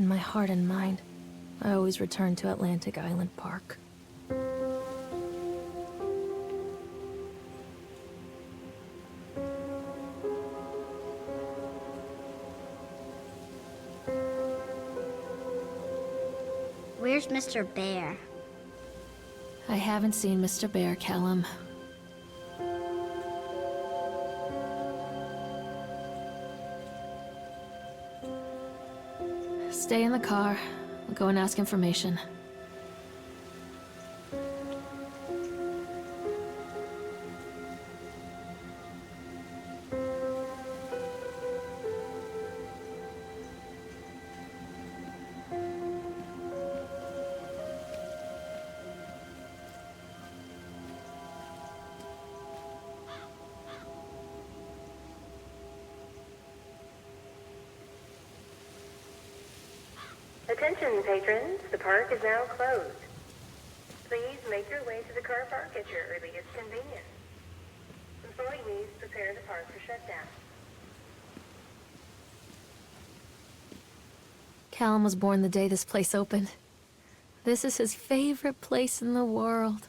In my heart and mind, I always return to Atlantic Island Park. Where's Mr. Bear? I haven't seen Mr. Bear, Callum. Stay in the car. I'll go and ask information. Attention, patrons. The park is now closed. Please make your way to the car park at your earliest convenience. Employees prepare the park for shutdown. Callum was born the day this place opened. This is his favorite place in the world.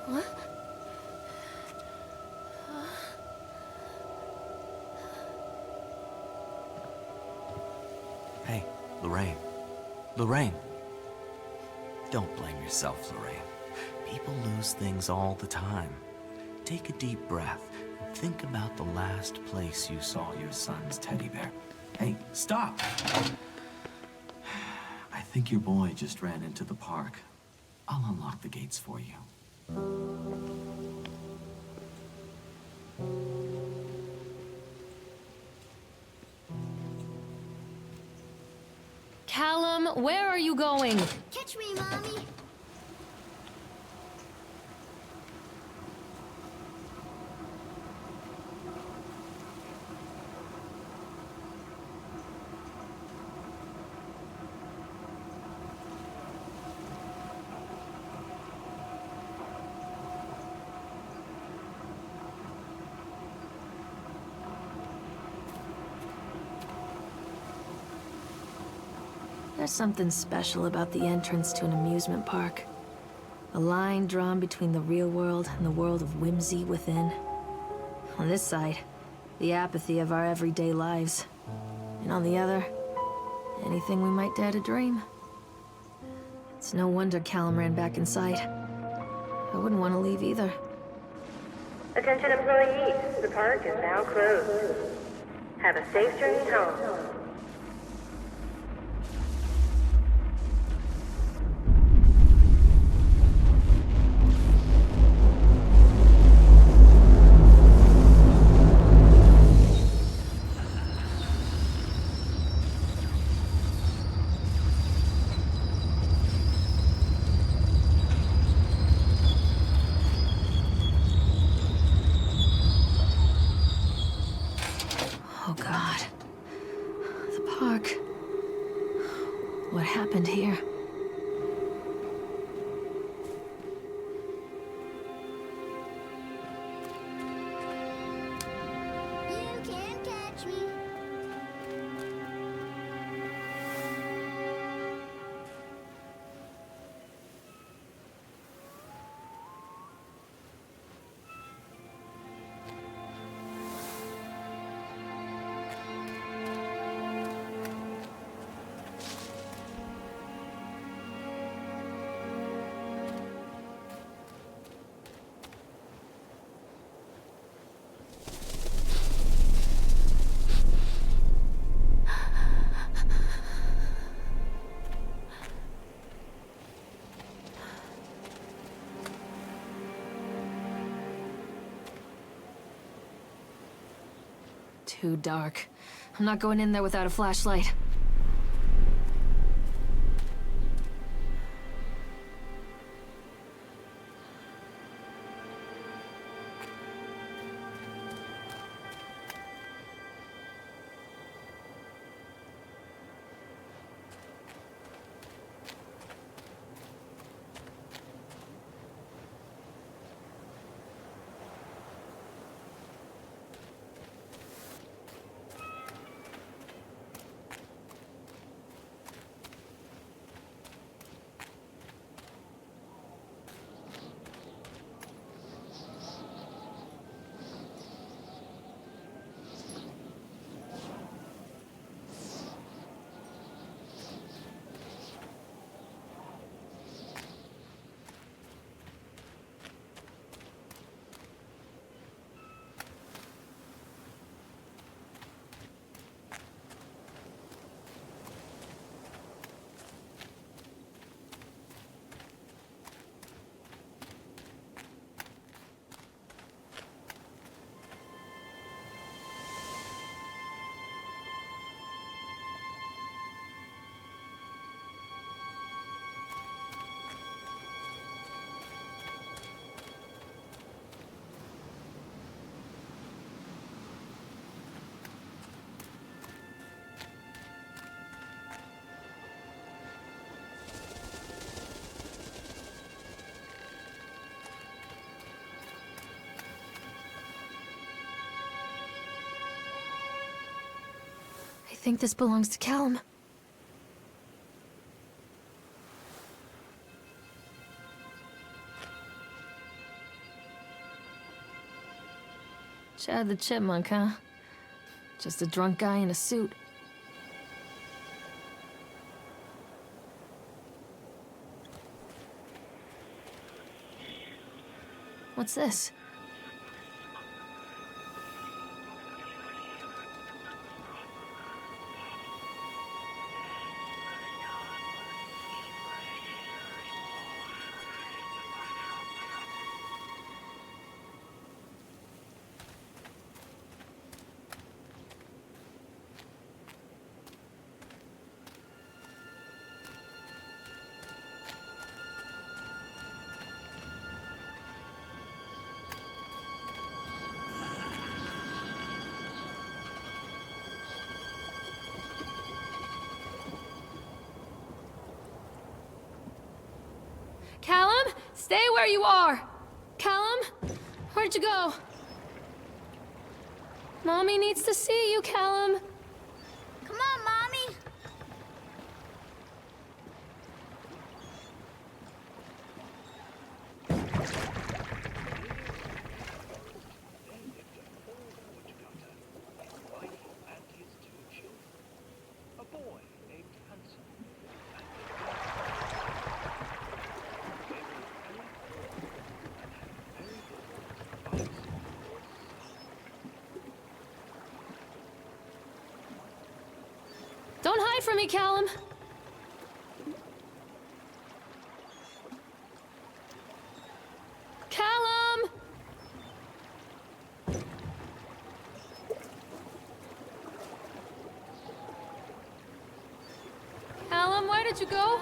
What? Hey, Lorraine. Lorraine. Don't blame yourself, Lorraine. People lose things all the time. Take a deep breath and think about the last place you saw your son's teddy bear. Hey, stop! I think your boy just ran into the park. I'll unlock the gates for you. Callum, where are you going? Catch me, Mommy! There's something special about the entrance to an amusement park. A line drawn between the real world and the world of whimsy within. On this side, the apathy of our everyday lives. And on the other, anything we might dare to dream. It's no wonder Callum ran back inside. I wouldn't want to leave either. Attention, employees. The park is now closed. Have a safe journey home. Oh God. The park. What happened here? You can't catch me. Too dark. I'm not going in there without a flashlight. think this belongs to Callum. Chad the Chipmunk, huh? Just a drunk guy in a suit. What's this? Callum, stay where you are! Callum, where'd you go? Mommy needs to see you, Callum. Come on, Mommy. Don't hide from me, Callum. Callum! Callum, where did you go?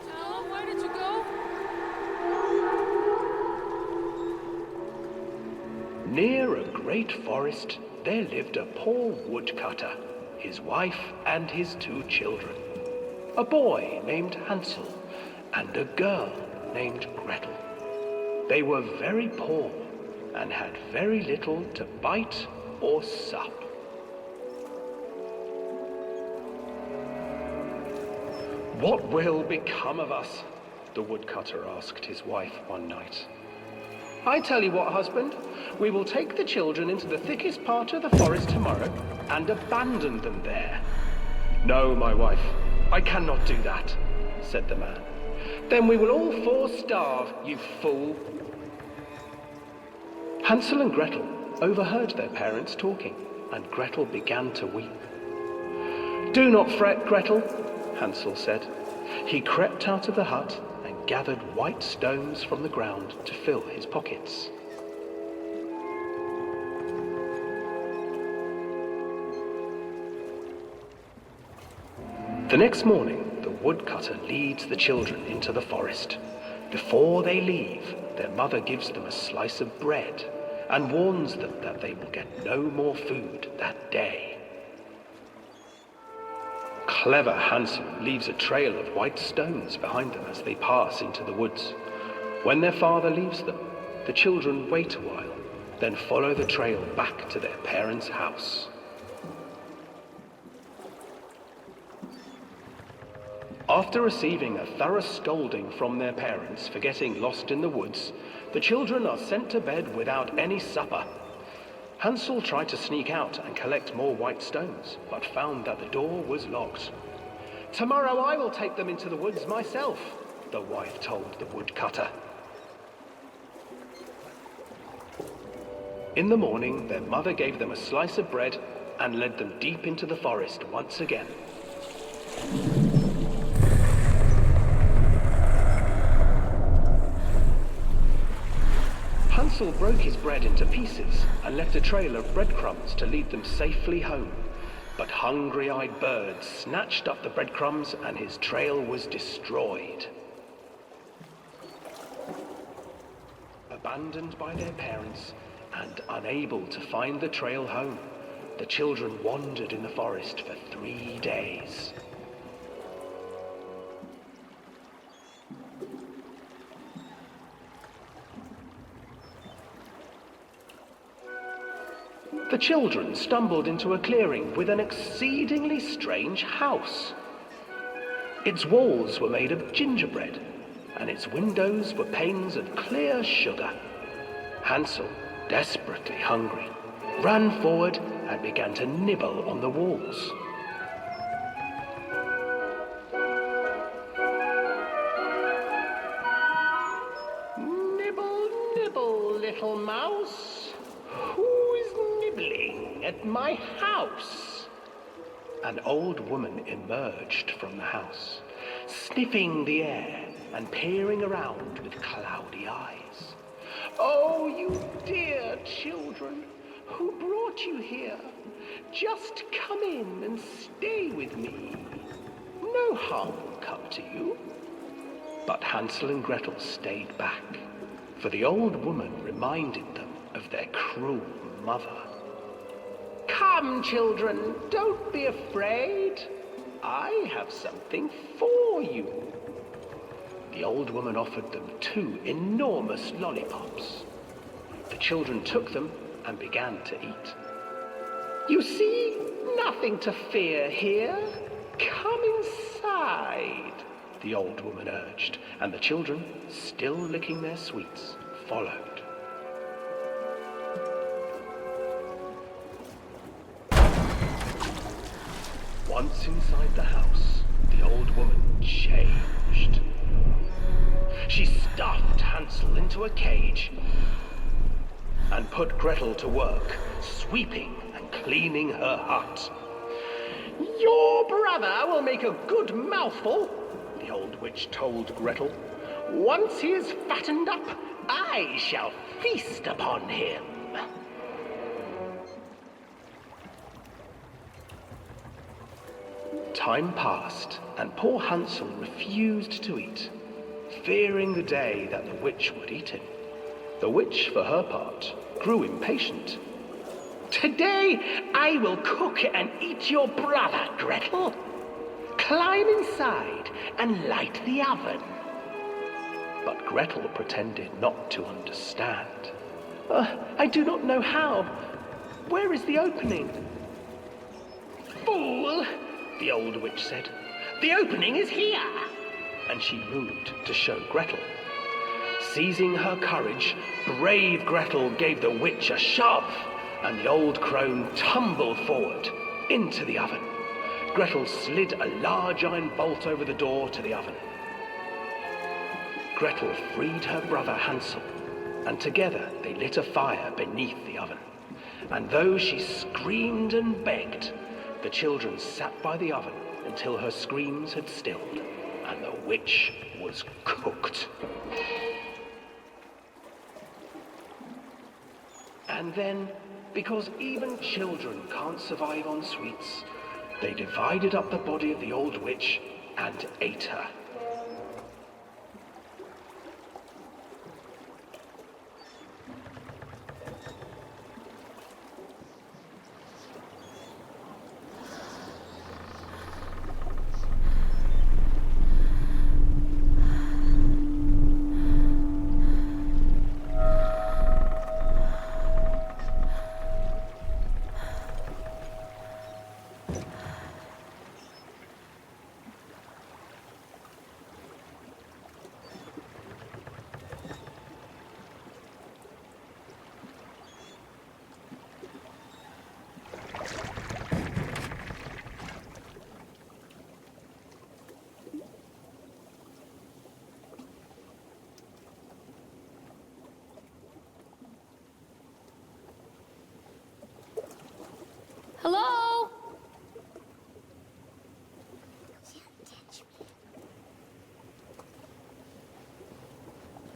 Callum, where did you go? Near a great forest, there lived a poor woodcutter, his wife and his 2 children, a boy named Hansel and a girl named Gretel. They were very poor and had very little to bite or sup. "What will become of us?" the woodcutter asked his wife one night. "I tell you what, husband, we will take the children into the thickest part of the forest tomorrow and abandon them there." "No, my wife, I cannot do that," said the man. "Then we will all 4 starve, you fool." Hansel and Gretel overheard their parents talking, and Gretel began to weep. "Do not fret, Gretel," Hansel said. He crept out of the hut and gathered white stones from the ground to fill his pockets. The next morning, the woodcutter leads the children into the forest. Before they leave, their mother gives them a slice of bread and warns them that they will get no more food that day. Clever Hansel leaves a trail of white stones behind them as they pass into the woods. When their father leaves them, the children wait a while, then follow the trail back to their parents' house. After receiving a thorough scolding from their parents for getting lost in the woods, the children are sent to bed without any supper. Hansel tried to sneak out and collect more white stones, but found that the door was locked. "Tomorrow I will take them into the woods myself," the wife told the woodcutter. In the morning, their mother gave them a slice of bread and led them deep into the forest once again. Hansel broke his bread into pieces and left a trail of breadcrumbs to lead them safely home. But hungry-eyed birds snatched up the breadcrumbs and his trail was destroyed. Abandoned by their parents and unable to find the trail home, the children wandered in the forest for 3 days. The children stumbled into a clearing with an exceedingly strange house. Its walls were made of gingerbread, and its windows were panes of clear sugar. Hansel, desperately hungry, ran forward and began to nibble on the walls. Nibble, nibble, little mouse. Who is nibbling at my house? An old woman emerged from the house, sniffing the air and peering around with cloudy eyes. Oh, you dear children, who brought you here? Just come in and stay with me. No harm will come to you. But Hansel and Gretel stayed back, for the old woman reminded them of their cruel mother. Come, children, don't be afraid. I have something for you. The old woman offered them 2 enormous lollipops. The children took them and began to eat. You see, nothing to fear here. Come inside, the old woman urged, and the children, still licking their sweets, followed. Once inside the house, the old woman changed. She stuffed Hansel into a cage and put Gretel to work, sweeping and cleaning her hut. Your brother will make a good mouthful, the old witch told Gretel. Once he is fattened up, I shall feast upon him. Time passed, and poor Hansel refused to eat, fearing the day that the witch would eat him. The witch, for her part, grew impatient. Today I will cook and eat your brother, Gretel. Climb inside and light the oven. But Gretel pretended not to understand. I do not know how. Where is the opening? Fool, the old witch said. The opening is here. And she moved to show Gretel. Seizing her courage, brave Gretel gave the witch a shove, and the old crone tumbled forward into the oven. Gretel slid a large iron bolt over the door to the oven. Gretel freed her brother Hansel, and together they lit a fire beneath the oven. And though she screamed and begged, the children sat by the oven until her screams had stilled, and the witch was cooked. And then, because even children can't survive on sweets, they divided up the body of the old witch and ate her. Hello?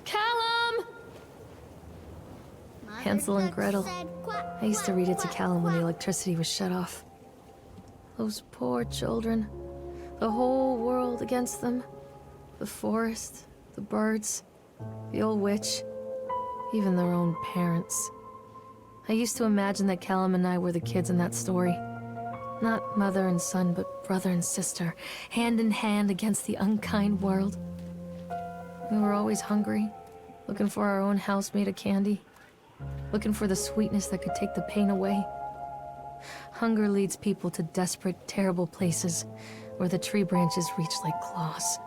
Callum! Hansel and Gretel. I used to read it to Callum when the electricity was shut off. Those poor children. The whole world against them. The forest, the birds, the old witch, even their own parents. I used to imagine that Callum and I were the kids in that story. Not mother and son, but brother and sister, hand in hand against the unkind world. We were always hungry, looking for our own house made of candy, looking for the sweetness that could take the pain away. Hunger leads people to desperate, terrible places where the tree branches reach like claws.